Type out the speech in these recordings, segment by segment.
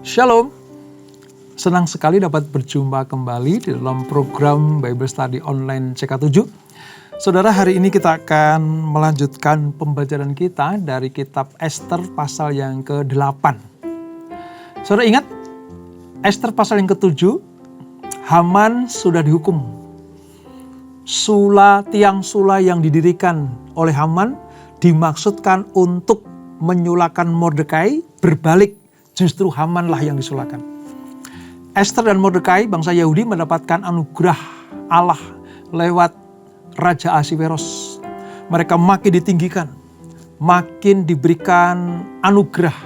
Shalom, senang sekali dapat berjumpa kembali di dalam program Bible Study Online CK7. Saudara, hari ini kita akan melanjutkan pembelajaran kita dari kitab Ester pasal yang ke-8. Saudara ingat, Ester pasal yang ke-7, Haman sudah dihukum. Tiang sula yang didirikan oleh Haman dimaksudkan untuk menyulakan Mordekai, berbalik justru Hamanlah yang disulakan. Ester dan Mordekai, bangsa Yahudi, mendapatkan anugerah Allah lewat Raja Ahasveros. Mereka makin ditinggikan, makin diberikan anugerah.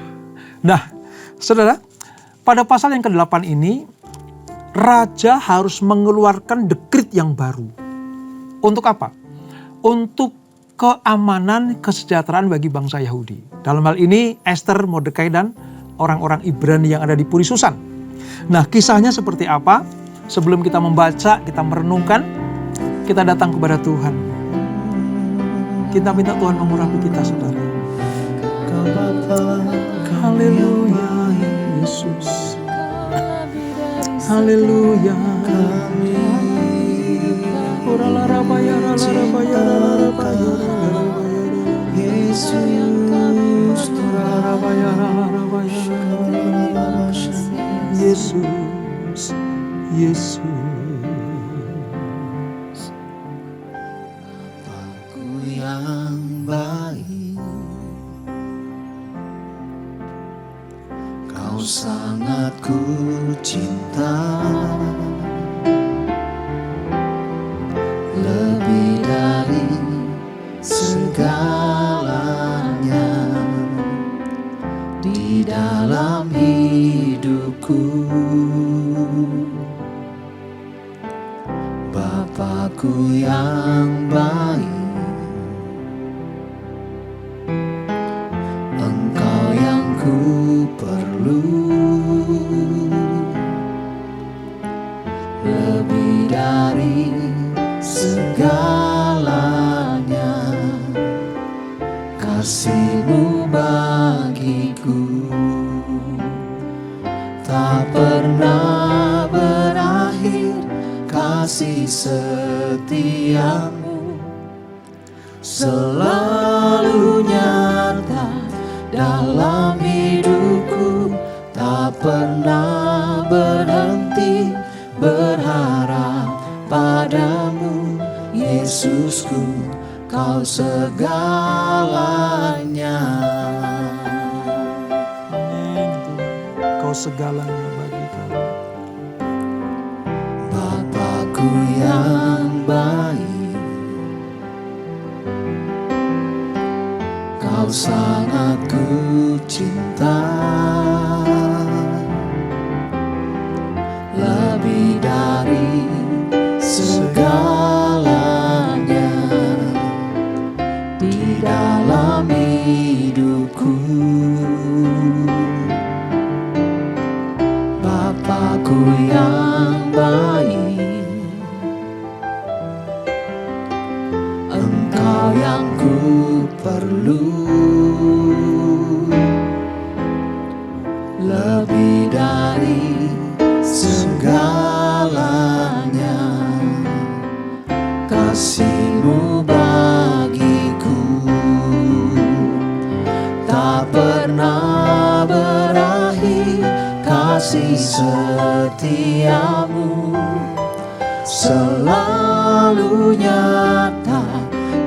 Nah, saudara, pada pasal yang ke-8 ini, Raja harus mengeluarkan dekret yang baru. Untuk apa? Untuk keamanan, kesejahteraan bagi bangsa Yahudi. Dalam hal ini, Ester, Mordekai, dan orang-orang Ibrani yang ada di Puri Susan. Nah, kisahnya seperti apa? Sebelum kita membaca, kita merenungkan, kita datang kepada Tuhan. Kita minta Tuhan mengurapi kita, saudara. Haleluya, Yesus. Haleluya. Yesus, Yesus. Aku yang baik, Kau sangat ku cinta, lebih dari segalanya di dalam hidupku. Bapakku yang baik, Engkau yang ku perlu, lebih dari segalanya, kasih-Mu bagiku tak pernah berakhir, kasih setia-Mu selalu nyata dalam hidupku, tak pernah berhenti berharap padamu, Yesusku, Kau segalanya. Amin. Kau segalanya bagi kami. Bapakku yang baik, Kau sangat ku cinta, lebih dari segalanya di dalam hidupku. Bapakku yang baik, Engkau yang ku perlu, lebih dari segalanya, kasih-Mu bagiku tak pernah berakhir, kasih setia-Mu selalu nyata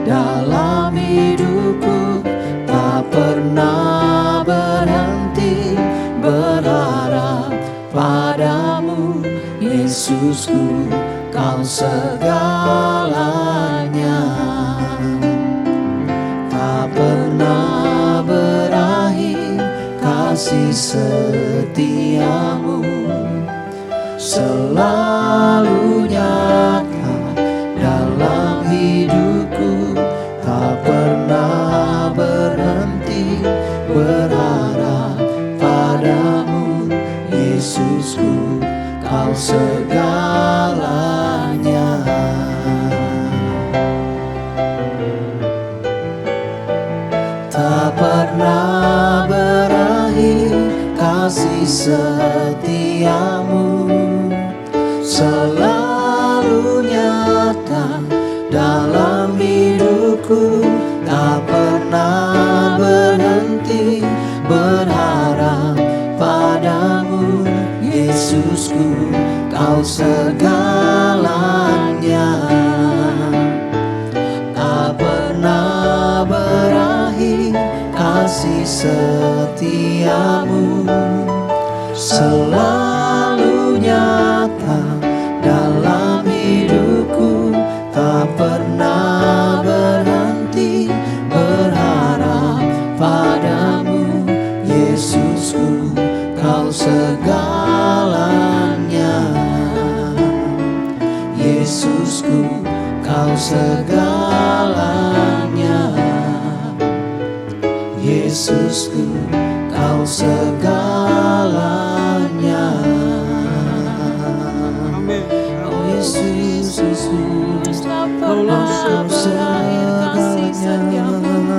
dalam hidupku, tak pernah berhenti berharap padamu, Yesusku, Kau segalanya. Tak pernah berakhir, kasih setia-Mu selalu nyata dalam hidupku, tak pernah berhenti berharap padamu, Yesusku, Kau segalanya. Tak pernah berakhir, kasih setiamu selalu nyata dalam hidupku, tak pernah berhenti berharap padamu. Yesusku, kau segalanya, tak pernah berakhir kasih setiamu, selalu nyata dalam hidupku, tak pernah berhenti berharap padamu. Yesusku, kau segalanya, Yesusku, kau segalanya, Yesusku, kau segalanya. Oh Yesus, Yesus, Tak kau pernah lengkap berakhir kasih setiamu.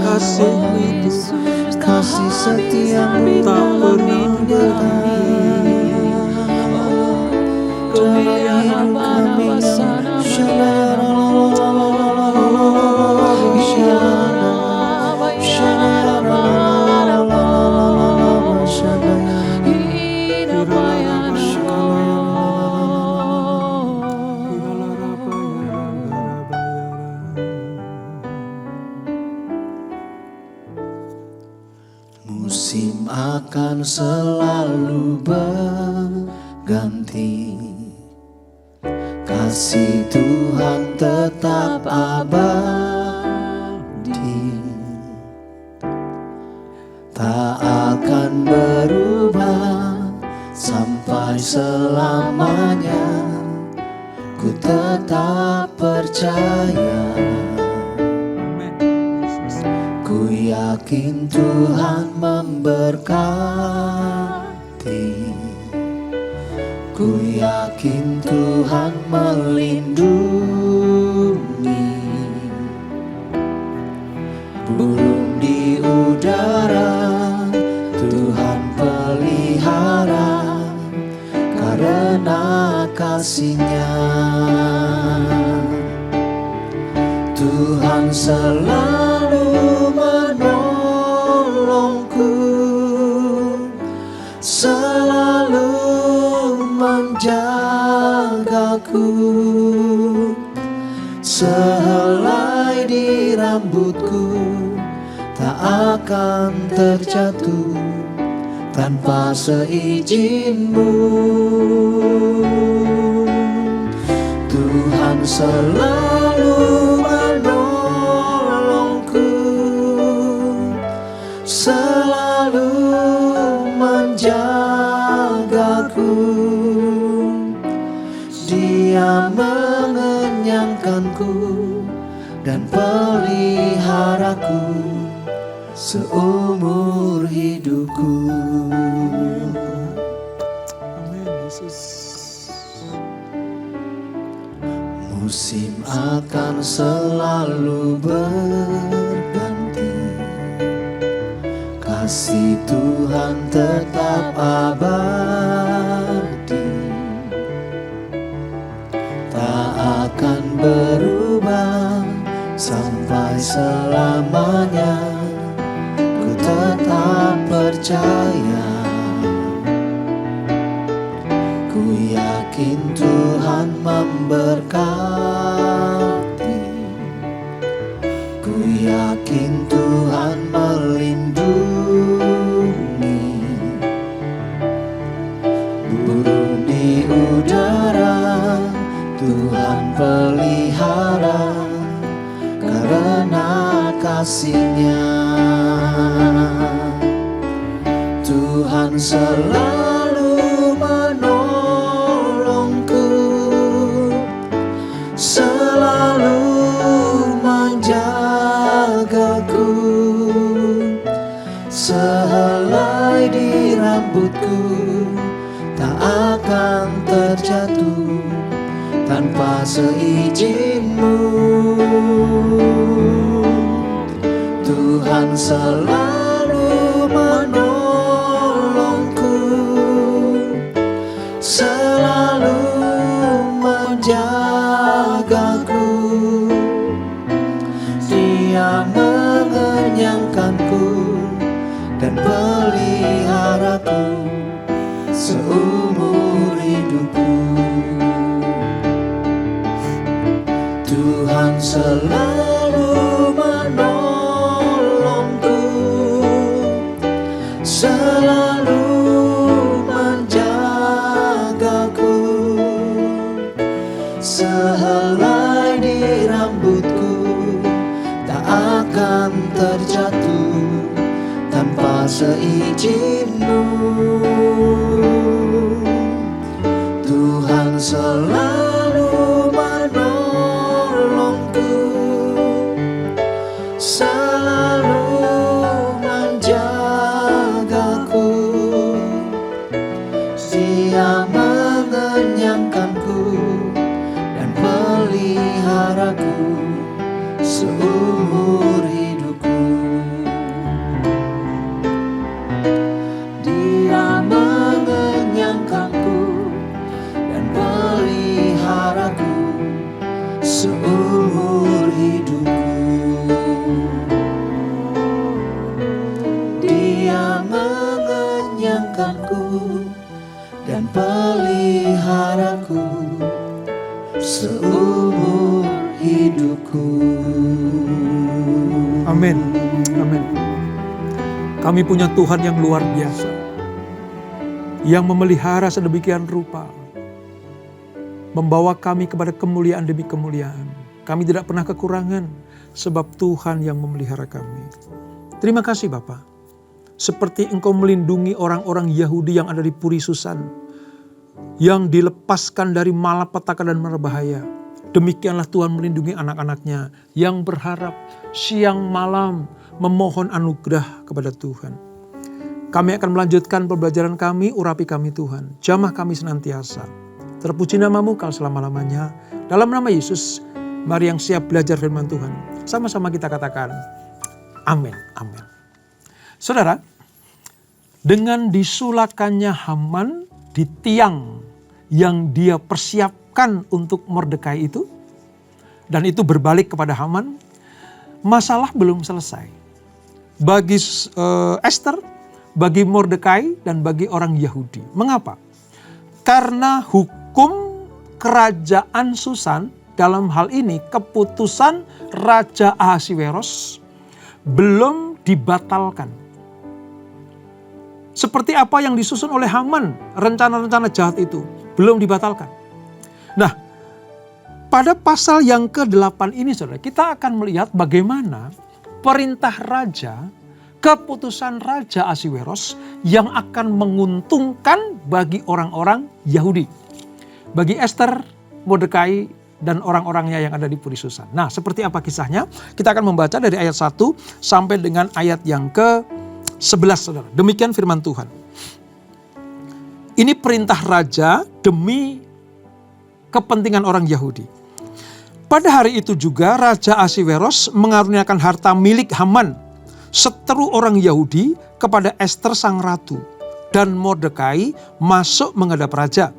Kasih Oh itu Yesus, tak kasih setiamu tak dalam pernah hidup berakhir. dalam hidup kami. Musim akan selalu berganti, kasih Tuhan tetap abadi, tak akan berubah sampai selamanya. Ku tetap percaya, ku yakin Tuhan memberkati, ku yakin Tuhan melindungi. Burung di udara Tuhan pelihara karena kasih-Nya. Tuhan selalu menolongku, selalu menjagaku. Sehelai di rambutku tak akan terjatuh tanpa seizin-Mu. Tuhan selalu menolongku, selalu menjagaku. Dia mengenyangkanku dan peliharaku seumur hidupku. Amin, Yesus. Musim akan selalu berganti, kasih Tuhan tetap abadi, tak akan berubah sampai selamanya. Ku tetap percaya, ku yakin Tuhan memberkati, ku yakin Tuhan melindungi. Burung di udara Tuhan pelihara karena kasih-Nya. Tuhan selalu menolongku, selalu menjagaku. Sehelai di rambutku tak akan terjatuh tanpa seizin-Mu. Tuhan selalu menolongku, dan peliharaku seumur hidupku. Tuhan selalu menolongku, selalu menjagaku. Sehelai di rambutku tak akan terjatuh tanpa seizin-Mu. Tuhan selalu menolongku, selalu menjagaku. Dia mengenyangkanku dan peliharaku seumur hidupku. Dia mengenyangkanku dan peliharaku seumur hidupku. Dia mengenyangkanku dan peliharaku seumur hidupku. Amin. Amin. Kami punya Tuhan yang luar biasa, yang memelihara sedemikian rupa, membawa kami kepada kemuliaan demi kemuliaan. Kami tidak pernah kekurangan, sebab Tuhan yang memelihara kami. Terima kasih Bapa. Seperti Engkau melindungi orang-orang Yahudi yang ada di Puri Susan, yang dilepaskan dari malapetaka dan mara bahaya. Demikianlah Tuhan melindungi anak-anaknya yang berharap siang malam memohon anugerah kepada Tuhan. Kami akan melanjutkan pembelajaran kami, urapi kami Tuhan. Jamah kami senantiasa. Terpuji nama-Mu kau selama-lamanya. Dalam nama Yesus, mari yang siap belajar firman Tuhan. Sama-sama kita katakan, amin, amin. Saudara, dengan disulakannya Haman di tiang yang dia persiapkan untuk Mordekai itu, dan itu berbalik kepada Haman, masalah belum selesai. Bagi Esther, bagi Mordekai, dan bagi orang Yahudi. Mengapa? Karena hukum kerajaan Susan, dalam hal ini keputusan Raja Ahasiweros, belum dibatalkan. Seperti apa yang disusun oleh Haman, rencana-rencana jahat itu belum dibatalkan. Nah, pada pasal yang ke-8 ini saudara, kita akan melihat bagaimana perintah raja, keputusan Raja Ahasiweros yang akan menguntungkan bagi orang-orang Yahudi. Bagi Esther, Mordekai, dan orang-orangnya yang ada di Puri Susan. Nah, seperti apa kisahnya? Kita akan membaca dari ayat 1 sampai dengan ayat yang ke-11 saudara. Demikian firman Tuhan. Ini perintah raja demi kepentingan orang Yahudi. Pada hari itu juga Raja Ahasiweros mengaruniakan harta milik Haman, seteru orang Yahudi, kepada Esther sang ratu. Dan Mordekai masuk menghadap raja,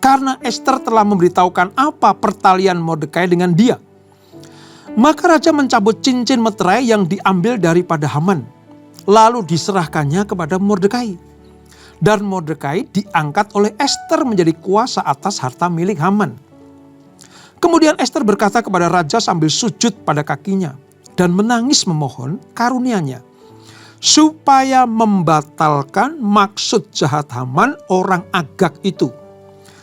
karena Esther telah memberitahukan apa pertalian Mordekai dengan dia. Maka raja mencabut cincin meterai yang diambil daripada Haman, lalu diserahkannya kepada Mordekai. Dan Mordekai diangkat oleh Esther menjadi kuasa atas harta milik Haman. Kemudian Esther berkata kepada raja sambil sujud pada kakinya dan menangis memohon karunia-Nya, supaya membatalkan maksud jahat Haman orang Agag itu,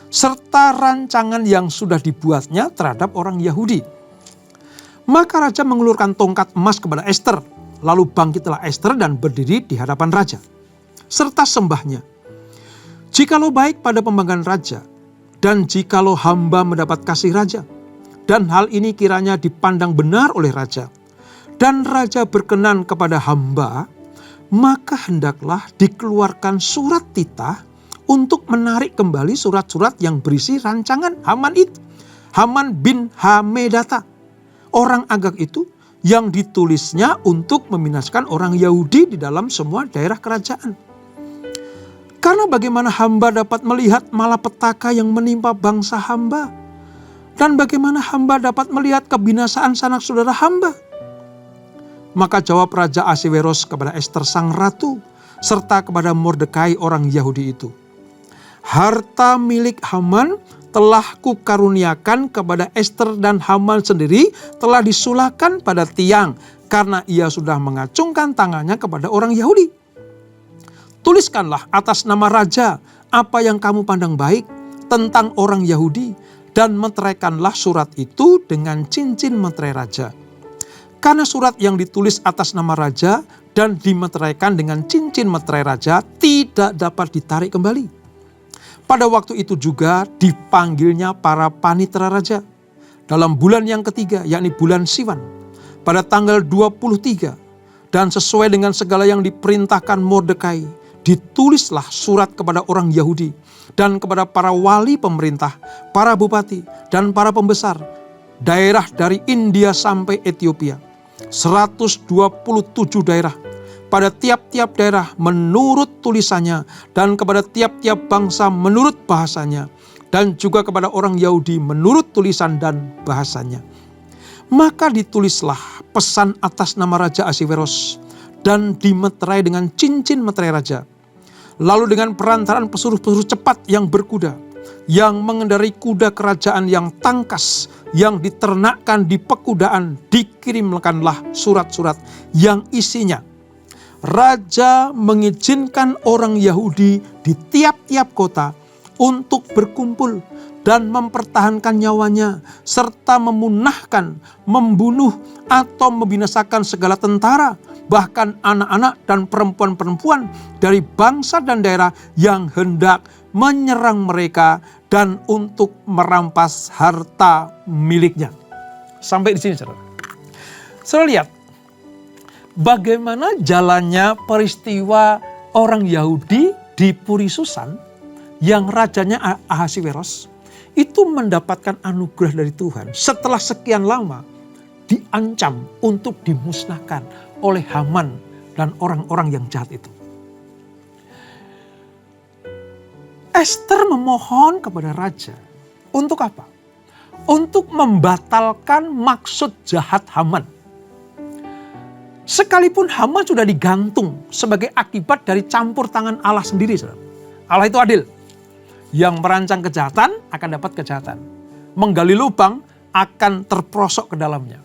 serta rancangan yang sudah dibuatnya terhadap orang Yahudi. Maka raja mengulurkan tongkat emas kepada Esther, lalu bangkitlah Esther dan berdiri di hadapan raja, serta sembahnya. Jikalau baik pada pembanggaan raja, dan jikalau hamba mendapat kasih raja, dan hal ini kiranya dipandang benar oleh raja, dan raja berkenan kepada hamba, maka hendaklah dikeluarkan surat titah untuk menarik kembali surat-surat yang berisi rancangan Haman itu, Haman bin Hamedata, orang Agag itu, yang ditulisnya untuk membinasakan orang Yahudi di dalam semua daerah kerajaan. Karena bagaimana hamba dapat melihat malapetaka yang menimpa bangsa hamba, dan bagaimana hamba dapat melihat kebinasaan sanak saudara hamba. Maka jawab Raja Ahasweros kepada Ester sang ratu, serta kepada Mordekai orang Yahudi itu, harta milik Haman telah kukaruniakan kepada Ester, dan Haman sendiri telah disulahkan pada tiang karena ia sudah mengacungkan tangannya kepada orang Yahudi. Tuliskanlah atas nama raja apa yang kamu pandang baik tentang orang Yahudi, dan meteraikanlah surat itu dengan cincin meterai raja. Karena surat yang ditulis atas nama raja dan dimeteraikan dengan cincin meterai raja tidak dapat ditarik kembali. Pada waktu itu juga dipanggilnya para panitera raja dalam bulan yang ketiga, yakni bulan Siwan, pada tanggal 23, dan sesuai dengan segala yang diperintahkan Mordekai, ditulislah surat kepada orang Yahudi dan kepada para wali pemerintah, para bupati, dan para pembesar daerah dari India sampai Ethiopia. 127 daerah, pada tiap-tiap daerah menurut tulisannya, dan kepada tiap-tiap bangsa menurut bahasanya, dan juga kepada orang Yahudi menurut tulisan dan bahasanya. Maka ditulislah pesan atas nama Raja Ahasweros dan dimeterai dengan cincin meterai raja. Lalu dengan perantaraan pesuruh-pesuruh cepat yang berkuda, yang mengendarai kuda kerajaan yang tangkas, yang diternakkan di pekudaan, dikirimkanlah surat-surat yang isinya, raja mengizinkan orang Yahudi di tiap-tiap kota untuk berkumpul dan mempertahankan nyawanya, serta memunahkan, membunuh, atau membinasakan segala tentara, bahkan anak-anak dan perempuan-perempuan dari bangsa dan daerah yang hendak menyerang mereka, dan untuk merampas harta miliknya. Sampai di sini, saudara. Saudara lihat bagaimana jalannya peristiwa orang Yahudi di Puri Susan, yang rajanya Ahasweros itu mendapatkan anugerah dari Tuhan setelah sekian lama diancam untuk dimusnahkan oleh Haman dan orang-orang yang jahat itu. Ester memohon kepada raja untuk apa? Untuk membatalkan maksud jahat Haman. Sekalipun Haman sudah digantung sebagai akibat dari campur tangan Allah sendiri, saudara. Allah itu adil. Yang merancang kejahatan akan dapat kejahatan. Menggali lubang akan terperosok ke dalamnya.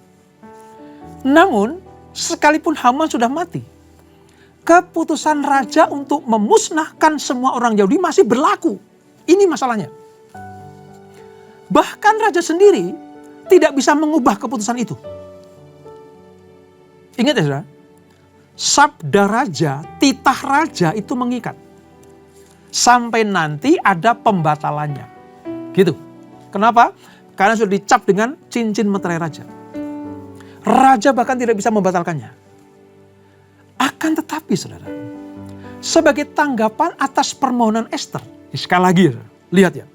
Namun, sekalipun Haman sudah mati, keputusan raja untuk memusnahkan semua orang Yahudi masih berlaku. Ini masalahnya. Bahkan raja sendiri tidak bisa mengubah keputusan itu. Ingat ya saudara, sabda raja, titah raja itu mengikat. Sampai nanti ada pembatalannya. Gitu. Kenapa? Karena sudah dicap dengan cincin meterai raja. Raja bahkan tidak bisa membatalkannya. Akan tetapi saudara, sebagai tanggapan atas permohonan Ester, sekali lagi lihat ya,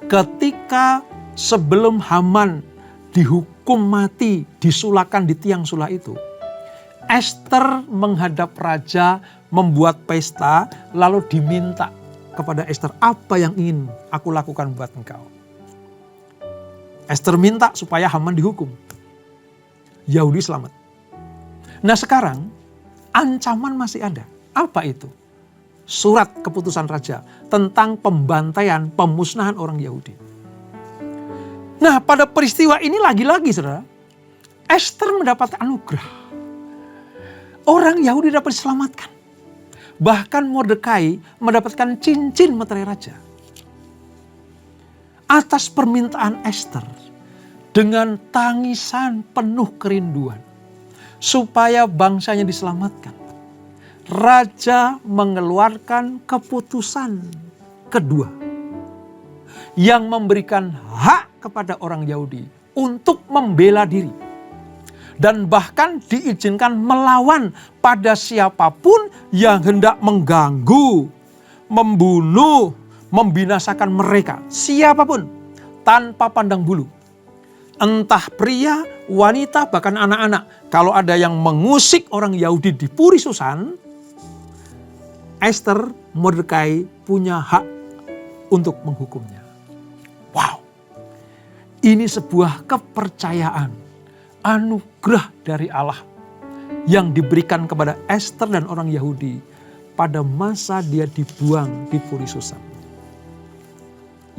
ketika sebelum Haman dihukum mati, disulahkan di tiang sulah itu, Ester menghadap raja, membuat pesta, lalu diminta kepada Ester, apa yang ingin aku lakukan buat engkau? Ester minta supaya Haman dihukum, Yahudi selamat. Nah sekarang ancaman masih ada. Apa itu? Surat keputusan raja tentang pembantaian, pemusnahan orang Yahudi. Nah pada peristiwa ini lagi-lagi saudara, Ester mendapat anugerah. Orang Yahudi dapat diselamatkan. Bahkan Mordekai mendapatkan cincin meterai raja. Atas permintaan Ester, dengan tangisan penuh kerinduan, supaya bangsanya diselamatkan, raja mengeluarkan keputusan kedua yang memberikan hak kepada orang Yahudi untuk membela diri. Dan bahkan diizinkan melawan pada siapapun yang hendak mengganggu, membunuh, membinasakan mereka. Siapapun, tanpa pandang bulu. Entah pria, wanita, bahkan anak-anak. Kalau ada yang mengusik orang Yahudi di Puri Susan, Ester, Mordekai punya hak untuk menghukumnya. Wow, ini sebuah kepercayaan, anugerah dari Allah yang diberikan kepada Esther dan orang Yahudi pada masa dia dibuang di Puri Susan.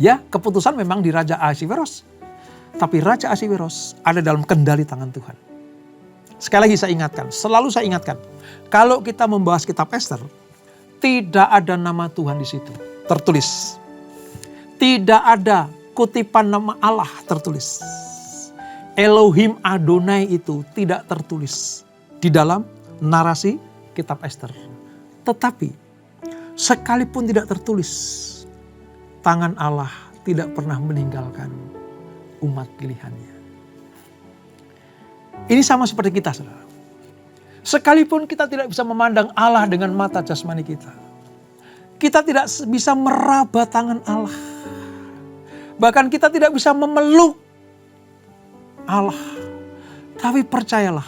Ya, keputusan memang di Raja Ahasiweros. Tapi Raja Ahasiweros ada dalam kendali tangan Tuhan. Sekali lagi saya ingatkan, selalu saya ingatkan, kalau kita membahas kitab Esther, tidak ada nama Tuhan di situ tertulis. Tidak ada kutipan nama Allah tertulis. Elohim Adonai itu tidak tertulis di dalam narasi kitab Esther. Tetapi sekalipun tidak tertulis, tangan Allah tidak pernah meninggalkan umat pilihannya. Ini sama seperti kita, saudara. Sekalipun kita tidak bisa memandang Allah dengan mata jasmani kita. Kita tidak bisa meraba tangan Allah. Bahkan kita tidak bisa memeluk Allah. Tapi percayalah,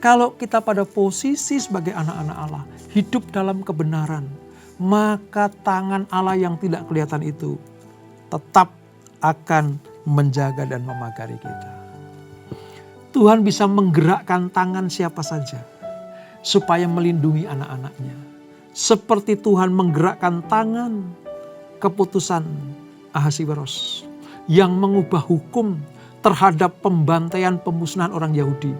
kalau kita pada posisi sebagai anak-anak Allah, hidup dalam kebenaran, maka tangan Allah yang tidak kelihatan itu tetap akan menjaga dan memagari kita. Tuhan bisa menggerakkan tangan siapa saja supaya melindungi anak-anaknya. Seperti Tuhan menggerakkan tangan keputusan Ahasiweros yang mengubah hukum terhadap pembantaian pemusnahan orang Yahudi.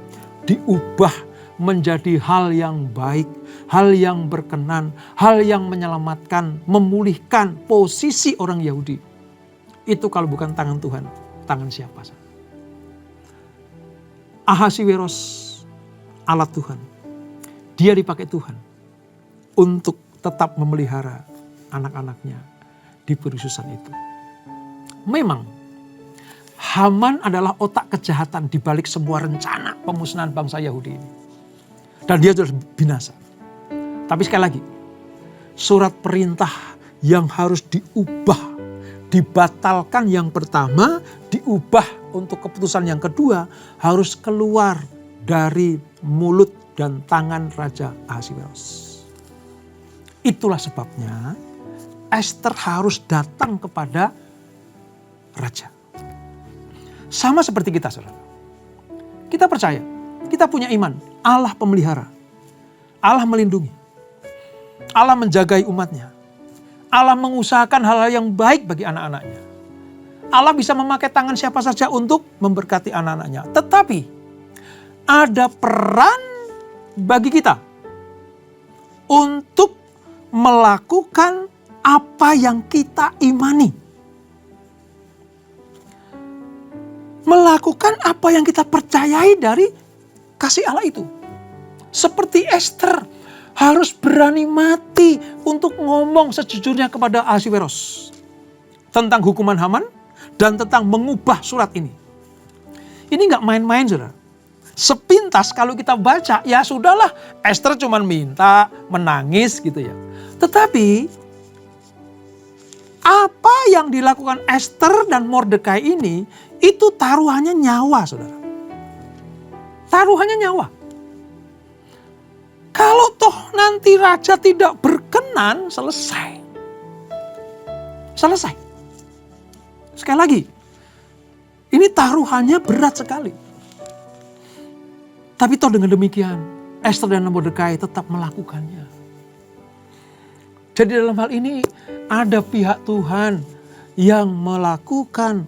Diubah menjadi hal yang baik, hal yang berkenan, hal yang menyelamatkan, memulihkan posisi orang Yahudi. Itu kalau bukan tangan Tuhan, tangan siapa saja? Ahasiweros, alat Tuhan. Dia dipakai Tuhan untuk tetap memelihara anak-anaknya di Puri Susan itu. Memang Haman adalah otak kejahatan di balik sebuah rencana pemusnahan bangsa Yahudi ini. Dan dia sudah binasa. Tapi sekali lagi, surat perintah yang harus diubah, dibatalkan yang pertama, diubah untuk keputusan yang kedua, harus keluar dari mulut dan tangan Raja Ahasiweros. Itulah sebabnya Esther harus datang kepada Raja. Sama seperti kita, saudara. Kita percaya, kita punya iman, Allah pemelihara, Allah melindungi, Allah menjagai umatnya, Allah mengusahakan hal-hal yang baik bagi anak-anaknya. Allah bisa memakai tangan siapa saja untuk memberkati anak-anaknya. Tetapi ada peran bagi kita untuk melakukan apa yang kita imani. Melakukan apa yang kita percayai dari kasih Allah itu. Seperti Esther harus berani mati untuk ngomong sejujurnya kepada Ahasiweros tentang hukuman Haman dan tentang mengubah surat ini. Ini gak main-main, saudara. Sepintas kalau kita baca, ya sudahlah, Esther cuma minta, menangis gitu ya. Tetapi apa yang dilakukan Esther dan Mordekai ini, itu taruhannya nyawa, saudara. Taruhannya nyawa. Kalau toh nanti raja tidak berkenan, selesai. Selesai. Sekali lagi, ini taruhannya berat sekali. Tapi toh dengan demikian, Esther dan Mordekai tetap melakukannya. Jadi dalam hal ini ada pihak Tuhan yang melakukan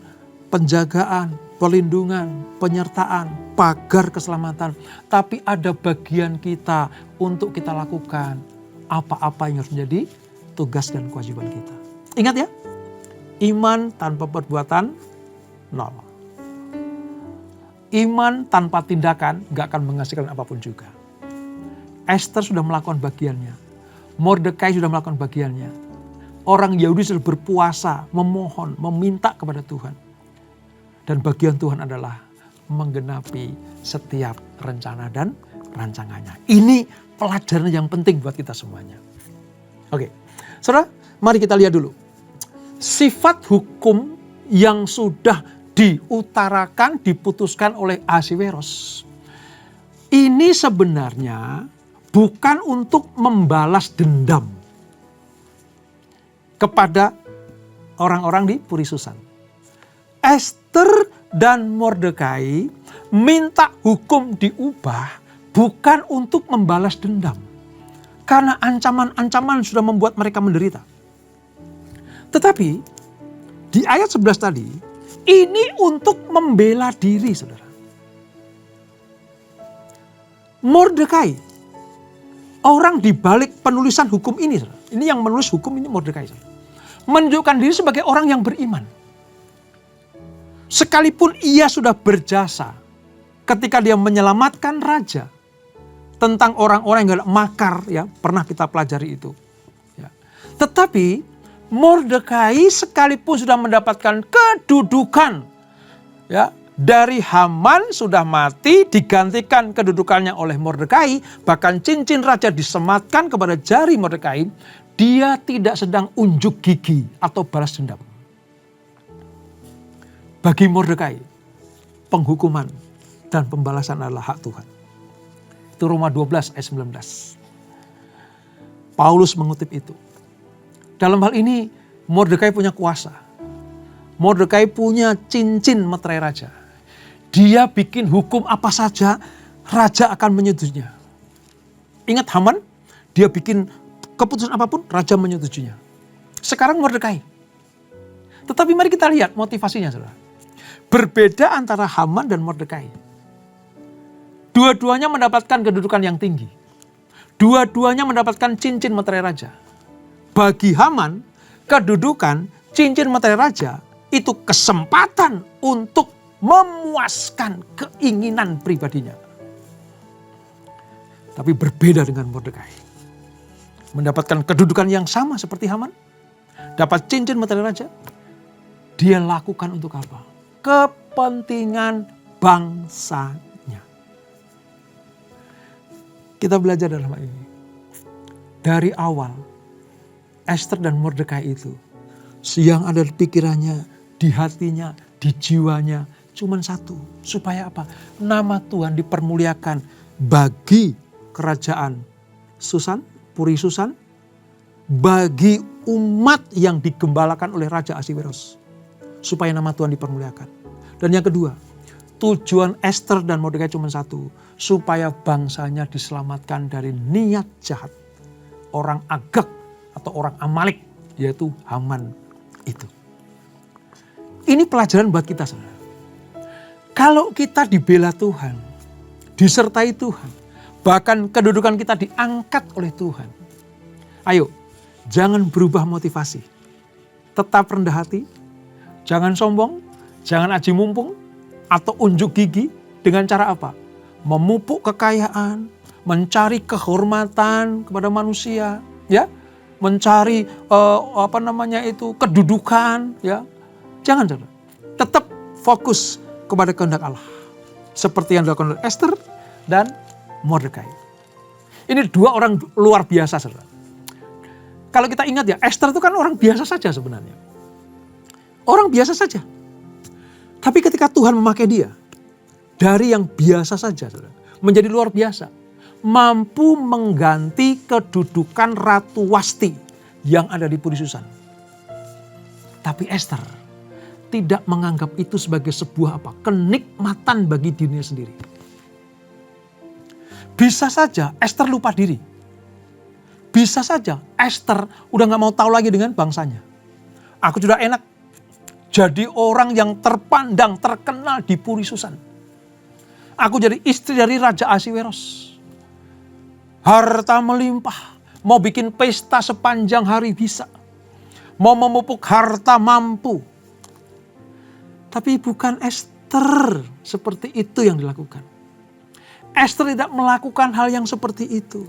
penjagaan, perlindungan, penyertaan, pagar keselamatan. Tapi ada bagian kita untuk kita lakukan apa-apa yang harus menjadi tugas dan kewajiban kita. Ingat ya, iman tanpa perbuatan, nol. Iman tanpa tindakan gak akan menghasilkan apapun juga. Esther sudah melakukan bagiannya. Mordekai sudah melakukan bagiannya. Orang Yahudi sudah berpuasa, memohon, meminta kepada Tuhan. Dan bagian Tuhan adalah menggenapi setiap rencana dan rancangannya. Ini pelajaran yang penting buat kita semuanya. Oke, saudara, mari kita lihat dulu. Sifat hukum yang sudah diutarakan, diputuskan oleh Ahasiweros. Ini sebenarnya bukan untuk membalas dendam kepada orang-orang di Puri Susan. Esther dan Mordekai minta hukum diubah bukan untuk membalas dendam. Karena ancaman-ancaman sudah membuat mereka menderita. Tetapi di ayat 11 tadi, ini untuk membela diri, saudara. Mordekai, orang di balik penulisan hukum ini, saudara. Ini yang menulis hukum ini Mordekai, saudara. Menunjukkan diri sebagai orang yang beriman. Sekalipun ia sudah berjasa ketika dia menyelamatkan raja, tentang orang-orang yang makar, ya pernah kita pelajari itu. Ya. Tetapi Mordekai sekalipun sudah mendapatkan kedudukan, ya dari Haman sudah mati, digantikan kedudukannya oleh Mordekai, bahkan cincin raja disematkan kepada jari Mordekai, dia tidak sedang unjuk gigi atau balas dendam. Bagi Mordekai, penghukuman dan pembalasan adalah hak Tuhan. Itu Roma 12 ayat 19. Paulus mengutip itu. Dalam hal ini Mordekai punya kuasa. Mordekai punya cincin meterai raja. Dia bikin hukum apa saja, raja akan menyetujuinya. Ingat Haman, dia bikin keputusan apapun, raja menyetujuinya. Sekarang Mordekai. Tetapi mari kita lihat motivasinya, saudara. Berbeda antara Haman dan Mordekai. Dua-duanya mendapatkan kedudukan yang tinggi. Dua-duanya mendapatkan cincin meterai raja. Bagi Haman, kedudukan cincin meterai raja itu kesempatan untuk memuaskan keinginan pribadinya. Tapi berbeda dengan Mordekai. Mendapatkan kedudukan yang sama seperti Haman. Dapat cincin meterai raja. Dia lakukan untuk apa? Kepentingan bangsanya. Kita belajar dalam hal ini. Dari awal, Esther dan Mordekai itu, yang ada di pikirannya, di hatinya, di jiwanya, cuma satu. Supaya apa? Nama Tuhan dipermuliakan bagi kerajaan Puri Susan, bagi umat yang digembalakan oleh Raja Ahasweros. Supaya nama Tuhan dipermuliakan. Dan yang kedua, tujuan Esther dan Mordekai cuma satu. Supaya bangsanya diselamatkan dari niat jahat orang Agag atau orang Amalek, yaitu Haman itu. Ini pelajaran buat kita, saudara. Kalau kita dibela Tuhan, disertai Tuhan, bahkan kedudukan kita diangkat oleh Tuhan. Ayo, jangan berubah motivasi. Tetap rendah hati, jangan sombong, jangan aji mumpung, atau unjuk gigi dengan cara apa? Memupuk kekayaan, mencari kehormatan kepada manusia, ya, mencari kedudukan, ya. Jangan, saudara. Tetap fokus kepada kehendak Allah, seperti yang dilakukan oleh Esther dan Mordekai. Ini dua orang luar biasa, saudara. Kalau kita ingat ya, Esther itu kan orang biasa saja sebenarnya, orang biasa saja. Tapi ketika Tuhan memakai dia, dari yang biasa saja, saudara, menjadi luar biasa. Mampu mengganti kedudukan Ratu Wasti yang ada di Puri Susan. Tapi Esther tidak menganggap itu sebagai sebuah kenikmatan bagi dirinya sendiri. Bisa saja Esther lupa diri. Bisa saja Esther udah gak mau tahu lagi dengan bangsanya. Aku sudah enak jadi orang yang terpandang, terkenal di Puri Susan. Aku jadi istri dari Raja Ahasweros. Harta melimpah. Mau bikin pesta sepanjang hari bisa. Mau memupuk harta mampu. Tapi bukan Esther seperti itu yang dilakukan. Esther tidak melakukan hal yang seperti itu.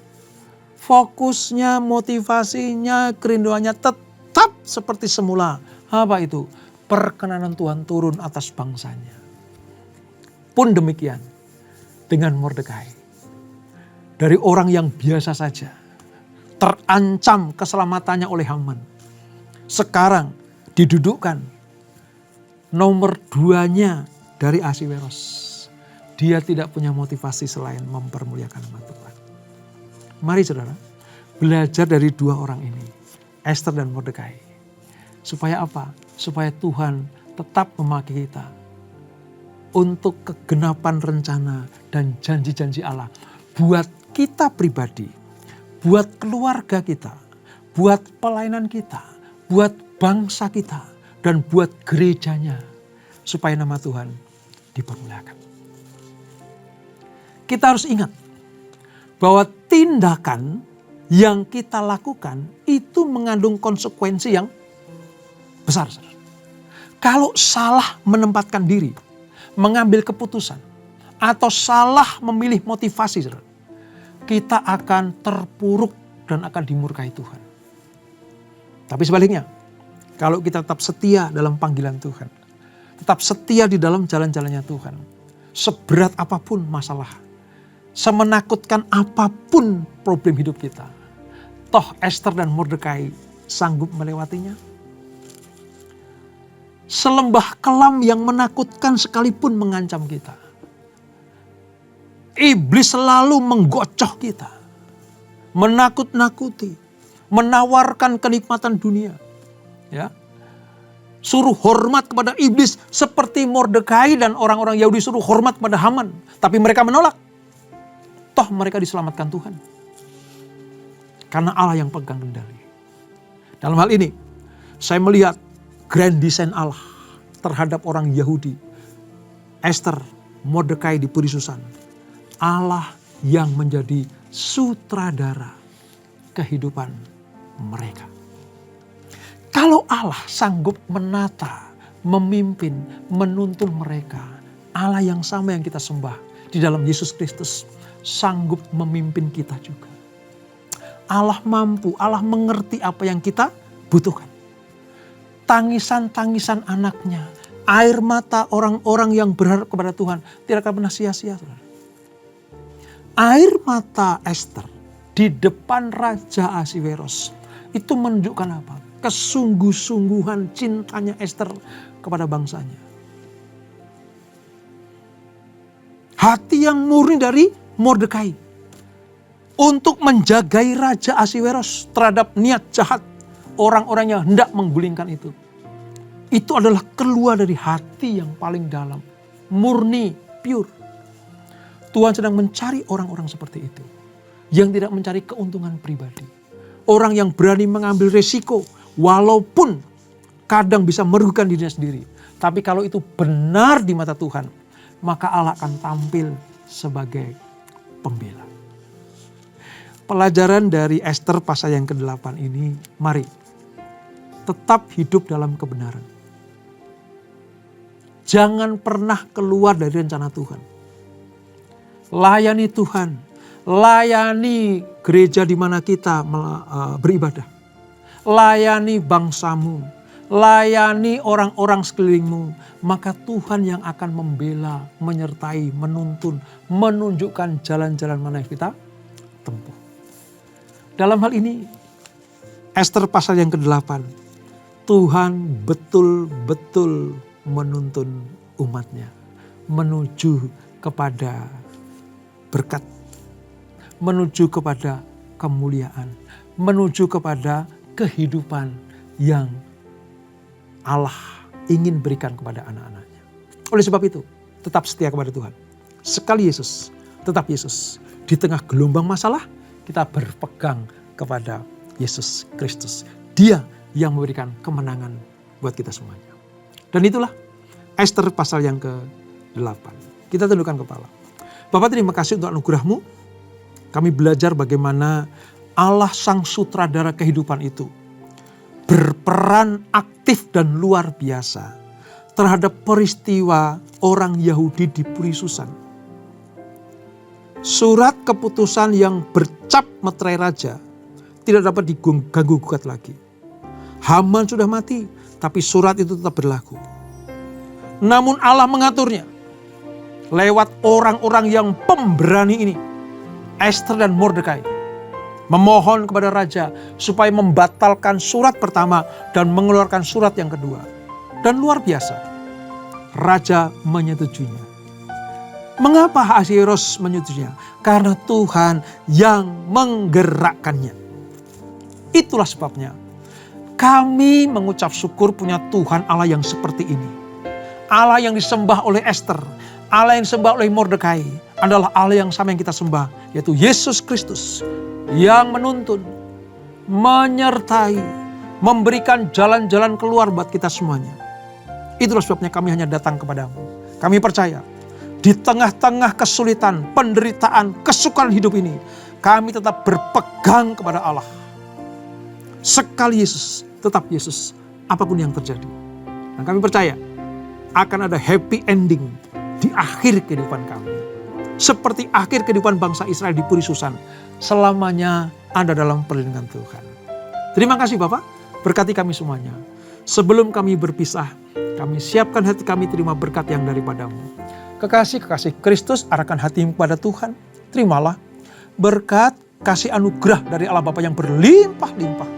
Fokusnya, motivasinya, kerinduannya tetap seperti semula. Apa itu? Perkenanan Tuhan turun atas bangsanya. Pun demikian dengan Mordekai. Dari orang yang biasa saja, terancam keselamatannya oleh Haman. Sekarang didudukkan nomor 2-nya dari Ahasweros. Dia tidak punya motivasi selain mempermuliakan nama Tuhan. Mari saudara, belajar dari dua orang ini, Esther dan Mordekai. Supaya apa? Supaya Tuhan tetap memakai kita untuk kegenapan rencana dan janji-janji Allah. buat kita pribadi, buat keluarga kita, buat pelayanan kita, buat bangsa kita, dan buat gerejanya, supaya nama Tuhan dipermuliakan. Kita harus ingat bahwa tindakan yang kita lakukan itu mengandung konsekuensi yang besar. Kalau salah menempatkan diri, mengambil keputusan, atau salah memilih motivasi, kita akan terpuruk dan akan dimurkai Tuhan. Tapi sebaliknya, kalau kita tetap setia dalam panggilan Tuhan, tetap setia di dalam jalan-jalannya Tuhan, seberat apapun masalah, semenakutkan apapun problem hidup kita, toh Esther dan Mordekai sanggup melewatinya. Selembah kelam yang menakutkan sekalipun mengancam kita. Iblis selalu menggocoh kita, menakut-nakuti, menawarkan kenikmatan dunia. Ya, suruh hormat kepada iblis seperti Mordekai dan orang-orang Yahudi suruh hormat kepada Haman. Tapi mereka menolak. Toh mereka diselamatkan Tuhan. Karena Allah yang pegang kendali. Dalam hal ini, saya melihat grand design Allah terhadap orang Yahudi. Esther, Mordekai dipuri Susan. Allah yang menjadi sutradara kehidupan mereka. Kalau Allah sanggup menata, memimpin, menuntun mereka, Allah yang sama yang kita sembah di dalam Yesus Kristus sanggup memimpin kita juga. Allah mampu, Allah mengerti apa yang kita butuhkan. Tangisan-tangisan anaknya, air mata orang-orang yang berharap kepada Tuhan tidak akan pernah sia-sia. Air mata Esther di depan Raja Ahasveros itu menunjukkan apa? Kesungguh-sungguhan cintanya Esther kepada bangsanya. Hati yang murni dari Mordekai untuk menjagai Raja Ahasveros terhadap niat jahat orang-orang yang hendak menggulingkan itu. Itu adalah keluar dari hati yang paling dalam, murni, pure. Tuhan sedang mencari orang-orang seperti itu. Yang tidak mencari keuntungan pribadi. Orang yang berani mengambil resiko. Walaupun kadang bisa merugikan dirinya sendiri. Tapi kalau itu benar di mata Tuhan. Maka Allah akan tampil sebagai pembela. Pelajaran dari Esther pasal yang ke-8 ini. Mari tetap hidup dalam kebenaran. Jangan pernah keluar dari rencana Tuhan. Layani Tuhan, layani gereja di mana kita beribadah. Layani bangsamu, layani orang-orang sekelilingmu. Maka Tuhan yang akan membela, menyertai, menuntun, menunjukkan jalan-jalan mana yang kita tempuh. Dalam hal ini, Esther pasal yang ke-8, Tuhan betul-betul menuntun umatnya menuju kepada berkat, menuju kepada kemuliaan, menuju kepada kehidupan yang Allah ingin berikan kepada anak-anaknya. Oleh sebab itu, tetap setia kepada Tuhan. Sekali Yesus, tetap Yesus. Di tengah gelombang masalah, kita berpegang kepada Yesus Kristus. Dia yang memberikan kemenangan buat kita semuanya. Dan itulah Esther pasal yang ke-8. Kita tundukkan kepala. Bapak, terima kasih untuk anugerah-Mu. Kami belajar bagaimana Allah sang sutradara kehidupan itu berperan aktif dan luar biasa terhadap peristiwa orang Yahudi dipuri Susan. Surat keputusan yang bercap meterai raja tidak dapat diganggu gugat lagi. Haman sudah mati, tapi surat itu tetap berlaku. Namun Allah mengaturnya lewat orang-orang yang pemberani ini, Esther dan Mordekai, memohon kepada raja supaya membatalkan surat pertama dan mengeluarkan surat yang kedua. Dan luar biasa, raja menyetujuinya. Mengapa Ahasveros menyetujuinya? Karena Tuhan yang menggerakkannya. Itulah sebabnya kami mengucap syukur punya Tuhan Allah yang seperti ini. Allah yang disembah oleh Esther, Allah yang disembah oleh Mordekai, adalah Allah yang sama yang kita sembah, yaitu Yesus Kristus yang menuntun, menyertai, memberikan jalan-jalan keluar buat kita semuanya. Itulah sebabnya kami hanya datang kepadamu. Kami percaya di tengah-tengah kesulitan, penderitaan, kesukaran hidup ini, kami tetap berpegang kepada Allah. Sekali Yesus, tetap Yesus, apapun yang terjadi. Dan kami percaya akan ada happy ending di akhir kehidupan kami. Seperti akhir kehidupan bangsa Israel di Puri Susan, selamanya ada dalam perlindungan Tuhan. Terima kasih Bapak, berkati kami semuanya. Sebelum kami berpisah, kami siapkan hati kami terima berkat yang daripadamu. Kekasih-kekasih Kristus, arahkan hatimu kepada Tuhan. Terimalah berkat kasih anugerah dari Allah Bapa yang berlimpah-limpah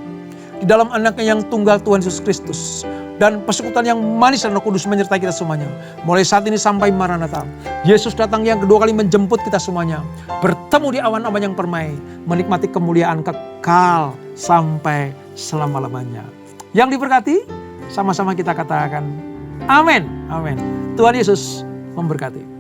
di dalam anaknya yang tunggal Tuhan Yesus Kristus. Dan persekutuan yang manis dan Roh Kudus menyertai kita semuanya. Mulai saat ini sampai Maranatha. Yesus datang yang kedua kali menjemput kita semuanya. Bertemu di awan-awan yang permai. Menikmati kemuliaan kekal sampai selama-lamanya. Yang diberkati, sama-sama kita katakan amin. Amin. Tuhan Yesus memberkati.